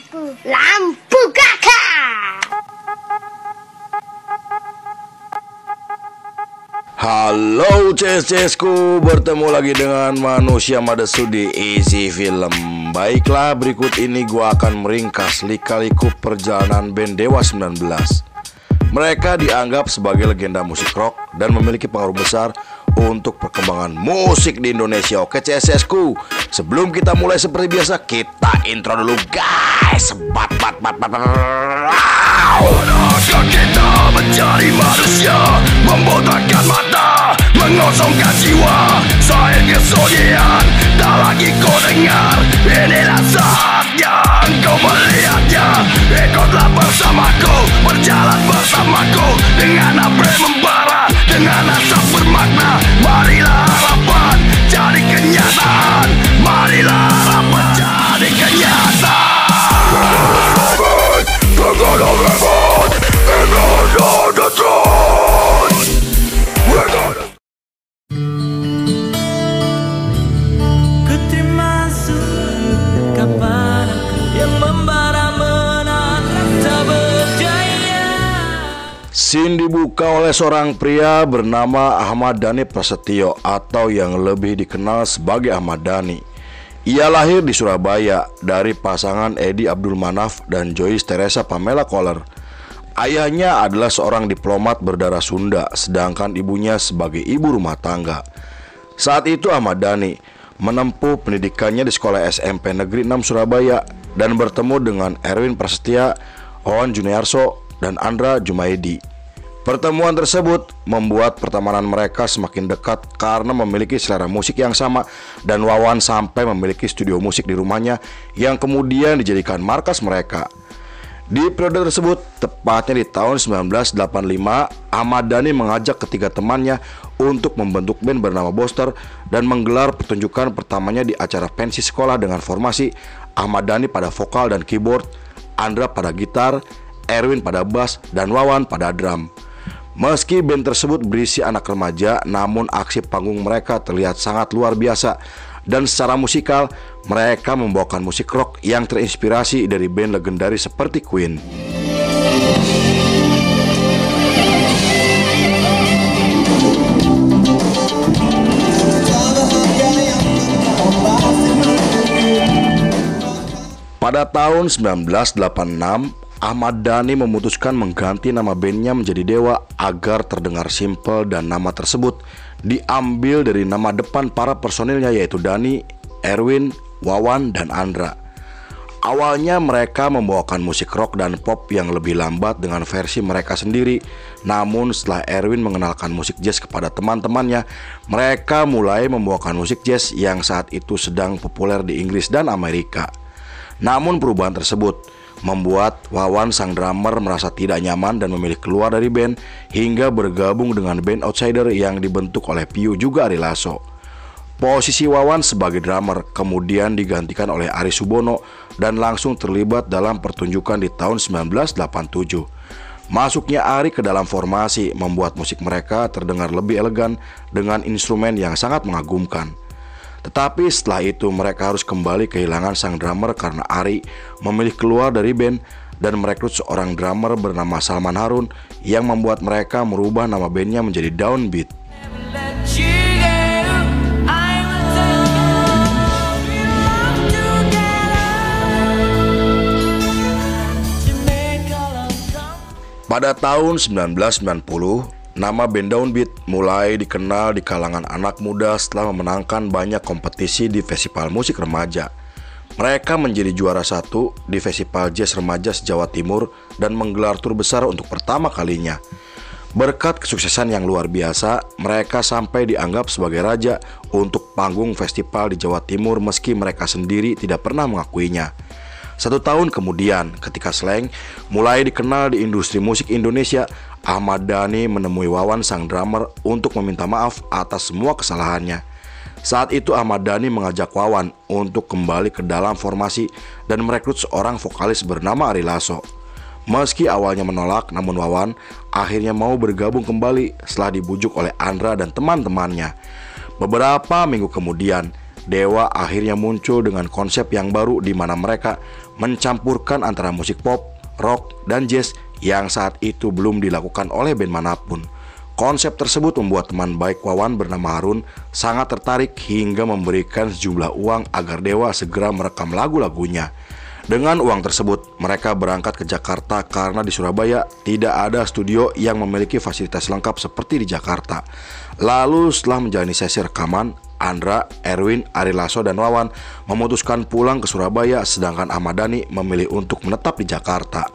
Lampu Kakak. Halo CS-CSku, bertemu lagi dengan manusia Madesu di Easy Film. Baiklah, berikut ini gua akan meringkas lika-liku perjalanan band Dewa 19. Mereka dianggap sebagai legenda musik rock dan memiliki pengaruh besar untuk perkembangan musik di Indonesia. Oke CS-CSku, sebelum kita mulai seperti biasa, kita intro dulu guys. Manakah kita mencari manusia, membotakkan mata, mengosongkan jiwa. Saya kesunyian, tak lagi kau dengar. Inilah saatnya engkau melihatnya. Ikutlah bersamaku, berjalan bersamaku, dengan apa yang membara, dengan asap bermakna. Marilah harapan jadi kenyataan, marilah harapan jadi kenyataan. Scene dibuka oleh seorang pria bernama Ahmad Dhani Prasetyo atau yang lebih dikenal sebagai Ahmad Dhani. Ia lahir di Surabaya dari pasangan Edi Abdul Manaf dan Joyce Teresa Pamela Kohler. Ayahnya adalah seorang diplomat berdarah Sunda, sedangkan ibunya sebagai ibu rumah tangga. Saat itu Ahmad Dhani menempuh pendidikannya di sekolah SMP Negeri 6 Surabaya dan bertemu dengan Erwin Prasetya, Wawan Juniarso, dan Andra Jumaidi. Pertemuan tersebut membuat pertemanan mereka semakin dekat karena memiliki selera musik yang sama, dan Wawan sampai memiliki studio musik di rumahnya yang kemudian dijadikan markas mereka. Di periode tersebut, tepatnya di tahun 1985, Ahmad Dhani mengajak ketiga temannya untuk membentuk band bernama Boster dan menggelar pertunjukan pertamanya di acara pensi sekolah dengan formasi Ahmad Dhani pada vokal dan keyboard, Andra pada gitar, Erwin pada bass, dan Wawan pada drum. Meski band tersebut berisi anak remaja, namun aksi panggung mereka terlihat sangat luar biasa. Dan secara musikal, mereka membawakan musik rock yang terinspirasi dari band legendaris seperti Queen. Pada tahun 1986, Ahmad Dhani memutuskan mengganti nama bandnya menjadi Dewa agar terdengar simpel, dan nama tersebut diambil dari nama depan para personilnya yaitu Dhani, Erwin, Wawan, dan Andra. Awalnya mereka membawakan musik rock dan pop yang lebih lambat dengan versi mereka sendiri. Namun setelah Erwin mengenalkan musik jazz kepada teman-temannya, mereka mulai membawakan musik jazz yang saat itu sedang populer di Inggris dan Amerika. Namun perubahan tersebut membuat Wawan sang drummer merasa tidak nyaman dan memilih keluar dari band hingga bergabung dengan band Outsider yang dibentuk oleh Piyu juga Ari Lasso. Posisi Wawan sebagai drummer kemudian digantikan oleh Ari Subono dan langsung terlibat dalam pertunjukan di tahun 1987. Masuknya Ari ke dalam formasi membuat musik mereka terdengar lebih elegan dengan instrumen yang sangat mengagumkan. Tetapi setelah itu mereka harus kembali kehilangan sang drummer karena Ari memilih keluar dari band dan merekrut seorang drummer bernama Salman Harun yang membuat mereka merubah nama bandnya menjadi Downbeat. Pada tahun 1990, nama band Downbeat mulai dikenal di kalangan anak muda setelah memenangkan banyak kompetisi di festival musik remaja. Mereka menjadi juara 1 di Festival Jazz Remaja se-Jawa Timur dan menggelar tur besar untuk pertama kalinya. Berkat kesuksesan yang luar biasa, mereka sampai dianggap sebagai raja untuk panggung festival di Jawa Timur meski mereka sendiri tidak pernah mengakuinya. 1 tahun kemudian, ketika Slank mulai dikenal di industri musik Indonesia, Ahmad Dhani menemui Wawan sang drummer untuk meminta maaf atas semua kesalahannya. Saat itu Ahmad Dhani mengajak Wawan untuk kembali ke dalam formasi dan merekrut seorang vokalis bernama Ari Lasso. Meski awalnya menolak, namun Wawan akhirnya mau bergabung kembali setelah dibujuk oleh Andra dan teman-temannya. Beberapa minggu kemudian, Dewa akhirnya muncul dengan konsep yang baru di mana mereka mencampurkan antara musik pop, rock, dan jazz yang saat itu belum dilakukan oleh band manapun. Konsep tersebut membuat teman baik Wawan bernama Harun sangat tertarik hingga memberikan sejumlah uang agar Dewa segera merekam lagu-lagunya. Dengan uang tersebut, mereka berangkat ke Jakarta karena di Surabaya tidak ada studio yang memiliki fasilitas lengkap seperti di Jakarta. Lalu setelah menjalani sesi rekaman, Andra, Erwin, Ari Lasso, dan Wawan memutuskan pulang ke Surabaya, sedangkan Ahmad Dhani memilih untuk menetap di Jakarta.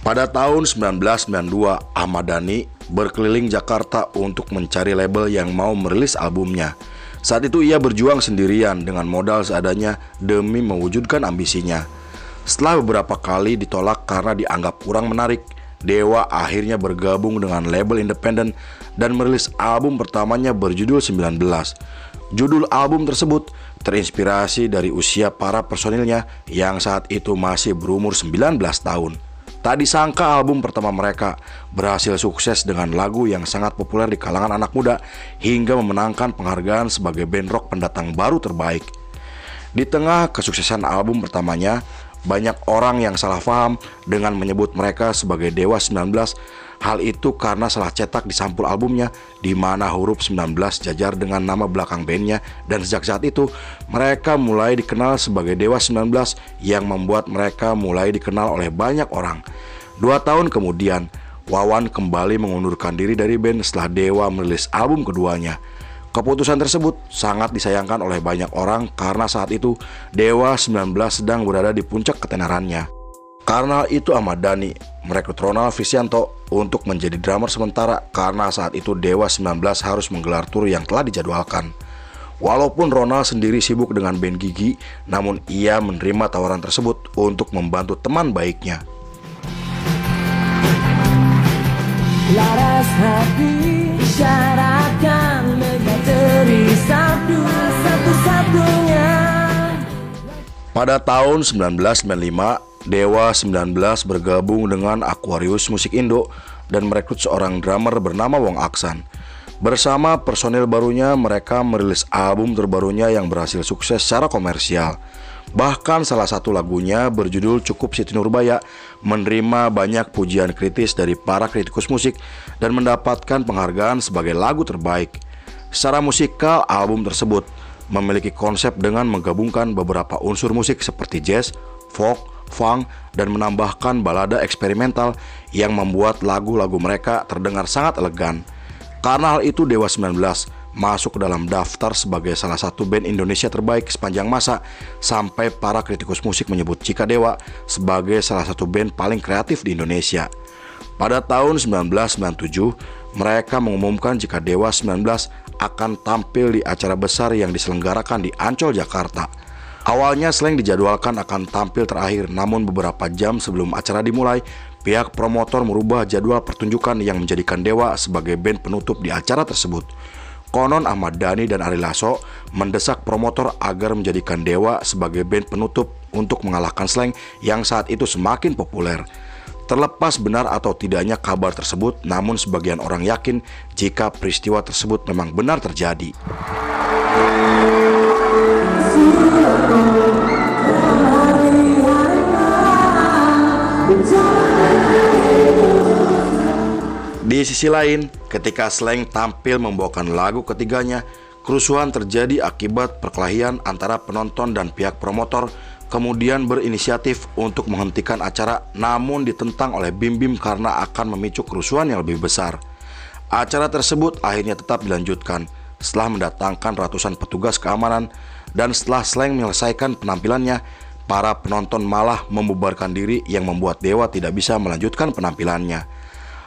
Pada tahun 1992, Ahmad Dhani berkeliling Jakarta untuk mencari label yang mau merilis albumnya. Saat itu ia berjuang sendirian dengan modal seadanya demi mewujudkan ambisinya. Setelah beberapa kali ditolak karena dianggap kurang menarik, Dewa akhirnya bergabung dengan label independen dan merilis album pertamanya berjudul 19. Judul album tersebut terinspirasi dari usia para personilnya yang saat itu masih berumur 19 tahun. Tak disangka album pertama mereka berhasil sukses dengan lagu yang sangat populer di kalangan anak muda hingga memenangkan penghargaan sebagai band rock pendatang baru terbaik. Di tengah kesuksesan album pertamanya, banyak orang yang salah paham dengan menyebut mereka sebagai Dewa 19. Hal itu karena salah cetak di sampul albumnya di mana huruf 19 jajar dengan nama belakang bandnya, dan sejak saat itu mereka mulai dikenal sebagai Dewa 19 yang membuat mereka mulai dikenal oleh banyak orang. 2 tahun kemudian, Wawan kembali mengundurkan diri dari band setelah Dewa merilis album keduanya. Keputusan tersebut sangat disayangkan oleh banyak orang karena saat itu Dewa 19 sedang berada di puncak ketenarannya. Karena itu Ahmad Dhani merekrut Ronald Frisianto untuk menjadi drummer sementara karena saat itu Dewa 19 harus menggelar tur yang telah dijadwalkan. Walaupun Ronald sendiri sibuk dengan band Gigi, namun ia menerima tawaran tersebut untuk membantu teman baiknya. Laras hati syaratkan menjadi satu-satunya. Pada tahun 1995, Dewa 19 bergabung dengan Aquarius Musik Indo dan merekrut seorang drummer bernama Wong Aksan. Bersama personil barunya, mereka merilis album terbarunya yang berhasil sukses secara komersial. Bahkan salah satu lagunya berjudul Cukup Siti Nurbaya menerima banyak pujian kritis dari para kritikus musik dan mendapatkan penghargaan sebagai lagu terbaik. Secara musikal, album tersebut memiliki konsep dengan menggabungkan beberapa unsur musik seperti jazz, folk, funk, dan menambahkan balada eksperimental yang membuat lagu-lagu mereka terdengar sangat elegan. Karena hal itu, Dewa 19 masuk ke dalam daftar sebagai salah satu band Indonesia terbaik sepanjang masa, sampai para kritikus musik menyebut Cika Dewa sebagai salah satu band paling kreatif di Indonesia. Pada tahun 1997, mereka mengumumkan jika Dewa 19 akan tampil di acara besar yang diselenggarakan di Ancol, Jakarta. Awalnya Slank dijadwalkan akan tampil terakhir, namun beberapa jam sebelum acara dimulai, pihak promotor merubah jadwal pertunjukan yang menjadikan Dewa sebagai band penutup di acara tersebut. Konon Ahmad Dhani dan Ari Lasso mendesak promotor agar menjadikan Dewa sebagai band penutup untuk mengalahkan Slank yang saat itu semakin populer. Terlepas benar atau tidaknya kabar tersebut, namun sebagian orang yakin jika peristiwa tersebut memang benar terjadi. Di sisi lain, ketika Slank tampil membawakan lagu ketiganya, kerusuhan terjadi akibat perkelahian antara penonton dan pihak promotor, kemudian berinisiatif untuk menghentikan acara, namun ditentang oleh Bim Bim karena akan memicu kerusuhan yang lebih besar. Acara tersebut akhirnya tetap dilanjutkan setelah mendatangkan ratusan petugas keamanan, dan setelah Slank menyelesaikan penampilannya, para penonton malah membubarkan diri yang membuat Dewa tidak bisa melanjutkan penampilannya.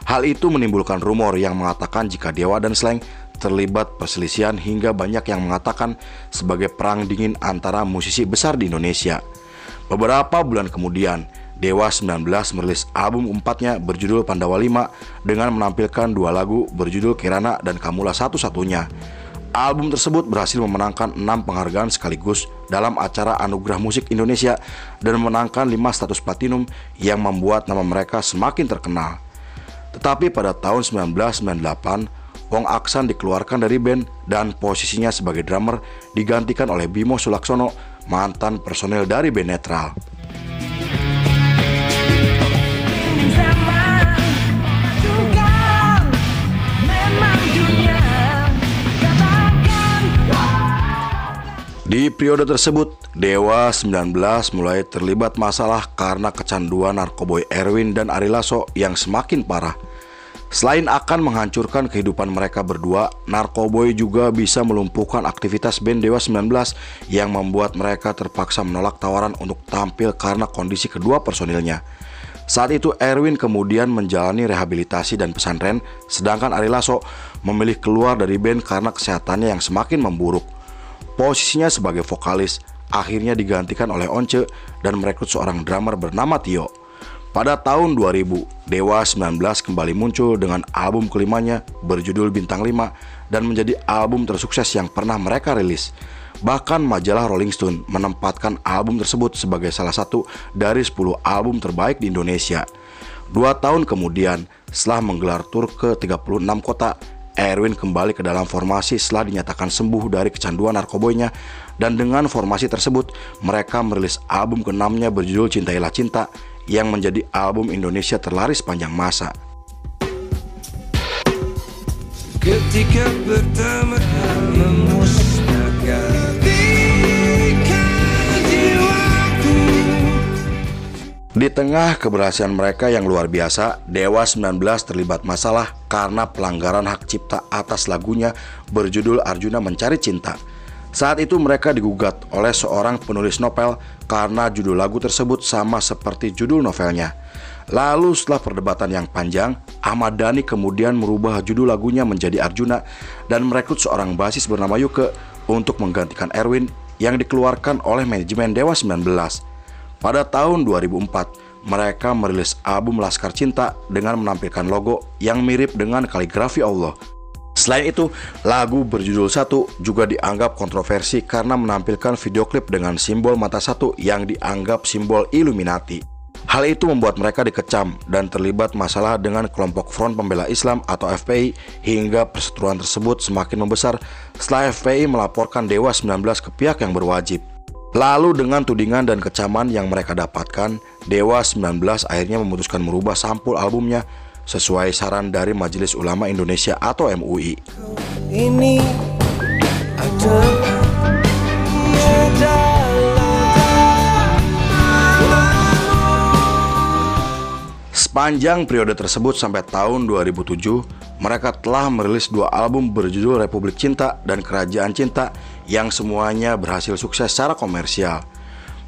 Hal itu menimbulkan rumor yang mengatakan jika Dewa dan Slank terlibat perselisihan hingga banyak yang mengatakan sebagai perang dingin antara musisi besar di Indonesia. Beberapa bulan kemudian, Dewa 19 merilis album keempatnya berjudul Pandawa 5 dengan menampilkan 2 lagu berjudul Kirana dan Kamulah Satu-Satunya. Album tersebut berhasil memenangkan 6 penghargaan sekaligus dalam acara Anugerah Musik Indonesia dan memenangkan 5 status platinum yang membuat nama mereka semakin terkenal. Tetapi pada tahun 1998, Wong Aksan dikeluarkan dari band dan posisinya sebagai drummer digantikan oleh Bimo Sulaksono, mantan personel dari band Netral. Di periode tersebut, Dewa 19 mulai terlibat masalah karena kecanduan narkoboy Erwin dan Ari Lasso yang semakin parah. Selain akan menghancurkan kehidupan mereka berdua, narkoboy juga bisa melumpuhkan aktivitas band Dewa 19 yang membuat mereka terpaksa menolak tawaran untuk tampil karena kondisi kedua personilnya. Saat itu Erwin kemudian menjalani rehabilitasi dan pesantren, sedangkan Ari Lasso memilih keluar dari band karena kesehatannya yang semakin memburuk. Posisinya sebagai vokalis akhirnya digantikan oleh Once dan merekrut seorang drummer bernama Tio. Pada tahun 2000, Dewa 19 kembali muncul dengan album kelimanya berjudul Bintang 5 dan menjadi album tersukses yang pernah mereka rilis. Bahkan majalah Rolling Stone menempatkan album tersebut sebagai salah satu dari 10 album terbaik di Indonesia. 2 tahun kemudian, setelah menggelar tur ke 36 kota, Erwin kembali ke dalam formasi setelah dinyatakan sembuh dari kecanduan narkoboynya, dan dengan formasi tersebut mereka merilis album ke-6-nya berjudul Cintailah Cinta yang menjadi album Indonesia terlaris sepanjang masa. Ketika pertama memusnahkan jiwaku. Di tengah keberhasilan mereka yang luar biasa, Dewa 19 terlibat masalah karena pelanggaran hak cipta atas lagunya berjudul Arjuna Mencari Cinta. Saat itu mereka digugat oleh seorang penulis novel karena judul lagu tersebut sama seperti judul novelnya. Lalu setelah perdebatan yang panjang, Ahmad Dhani kemudian merubah judul lagunya menjadi Arjuna dan merekrut seorang basis bernama Yuke untuk menggantikan Erwin yang dikeluarkan oleh manajemen Dewa 19. Pada tahun 2004, mereka merilis album Laskar Cinta dengan menampilkan logo yang mirip dengan kaligrafi Allah. Selain itu, lagu berjudul Satu juga dianggap kontroversi karena menampilkan video klip dengan simbol mata satu yang dianggap simbol Illuminati. Hal itu membuat mereka dikecam dan terlibat masalah dengan kelompok Front Pembela Islam atau FPI hingga perseteruan tersebut semakin membesar setelah FPI melaporkan Dewa 19 ke pihak yang berwajib. Lalu dengan tudingan dan kecaman yang mereka dapatkan, Dewa 19 akhirnya memutuskan merubah sampul albumnya sesuai saran dari Majelis Ulama Indonesia atau MUI. Ini adalah Sepanjang periode tersebut sampai tahun 2007, mereka telah merilis 2 album berjudul Republik Cinta dan Kerajaan Cinta yang semuanya berhasil sukses secara komersial.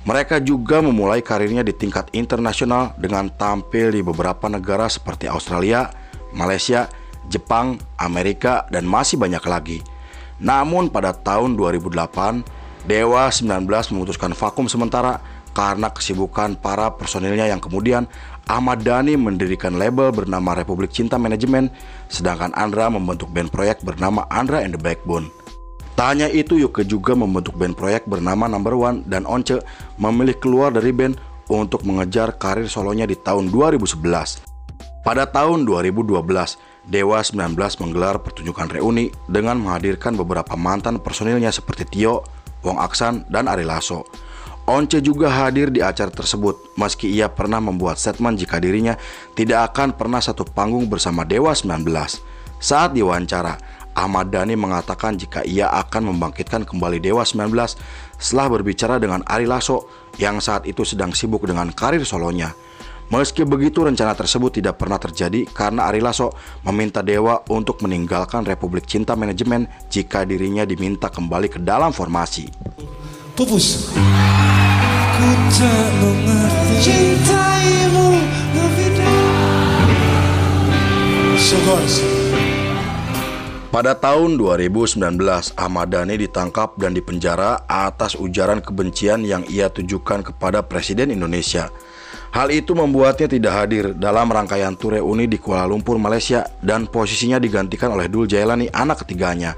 Mereka juga memulai karirnya di tingkat internasional dengan tampil di beberapa negara seperti Australia, Malaysia, Jepang, Amerika, dan masih banyak lagi. Namun pada tahun 2008, Dewa 19 memutuskan vakum sementara karena kesibukan para personilnya yang kemudian Ahmad Dhani mendirikan label bernama Republik Cinta Manajemen, sedangkan Andra membentuk band proyek bernama Andra and the Backbone. Tak hanya itu, Yuke juga membentuk band proyek bernama Number One dan Once memilih keluar dari band untuk mengejar karir solonya di tahun 2011. Pada tahun 2012, Dewa 19 menggelar pertunjukan reuni dengan menghadirkan beberapa mantan personilnya seperti Tio, Wong Aksan, dan Ari Lasso. Once juga hadir di acara tersebut meski ia pernah membuat statement jika dirinya tidak akan pernah satu panggung bersama Dewa 19. Saat diwawancara, Ahmad Dhani mengatakan jika ia akan membangkitkan kembali Dewa 19 setelah berbicara dengan Ari Lasso yang saat itu sedang sibuk dengan karir solonya. Meski begitu, rencana tersebut tidak pernah terjadi karena Ari Lasso meminta Dewa untuk meninggalkan Republik Cinta Manajemen jika dirinya diminta kembali ke dalam formasi. Pupus. Ku tak mengerti cintaimu berbeda. So guys. Pada tahun 2019, Ahmad Dhani ditangkap dan dipenjara atas ujaran kebencian yang ia tujukan kepada Presiden Indonesia. Hal itu membuatnya tidak hadir dalam rangkaian tur reuni di Kuala Lumpur, Malaysia, dan posisinya digantikan oleh Dul Jailani, anak ketiganya.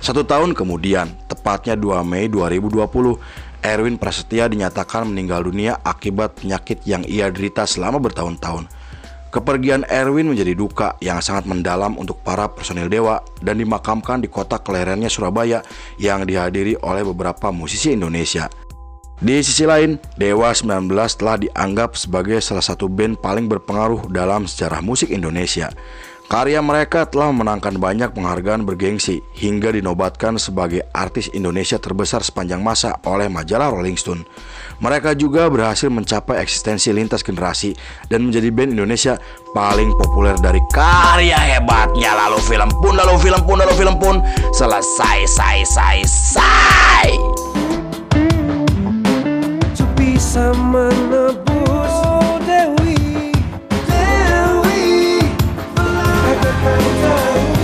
1 tahun kemudian, tepatnya 2 Mei 2020, Erwin Prasetya dinyatakan meninggal dunia akibat penyakit yang ia derita selama bertahun-tahun. Kepergian Erwin menjadi duka yang sangat mendalam untuk para personil Dewa dan dimakamkan di kota kelahirannya Surabaya yang dihadiri oleh beberapa musisi Indonesia. Di sisi lain, Dewa 19 telah dianggap sebagai salah satu band paling berpengaruh dalam sejarah musik Indonesia. Karya mereka telah memenangkan banyak penghargaan bergengsi hingga dinobatkan sebagai artis Indonesia terbesar sepanjang masa oleh majalah Rolling Stone. Mereka juga berhasil mencapai eksistensi lintas generasi dan menjadi band Indonesia paling populer dari karya hebatnya. Lalu film pun selesai. Untuk bisa menebus Dewi agar kau tahu.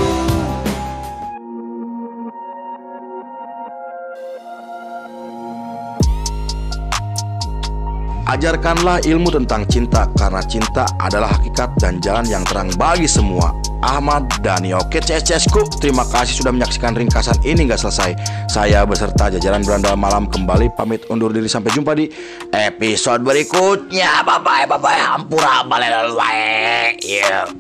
Ajarkanlah ilmu tentang cinta karena cinta adalah hakikat dan jalan yang terang bagi semua. Ahmad Dhani. Oke CSCSku, terima kasih sudah menyaksikan ringkasan ini nggak selesai. Saya beserta jajaran Berandal Malam kembali pamit undur diri, sampai jumpa di episode berikutnya. Bye bye, hampura balik. Yeah.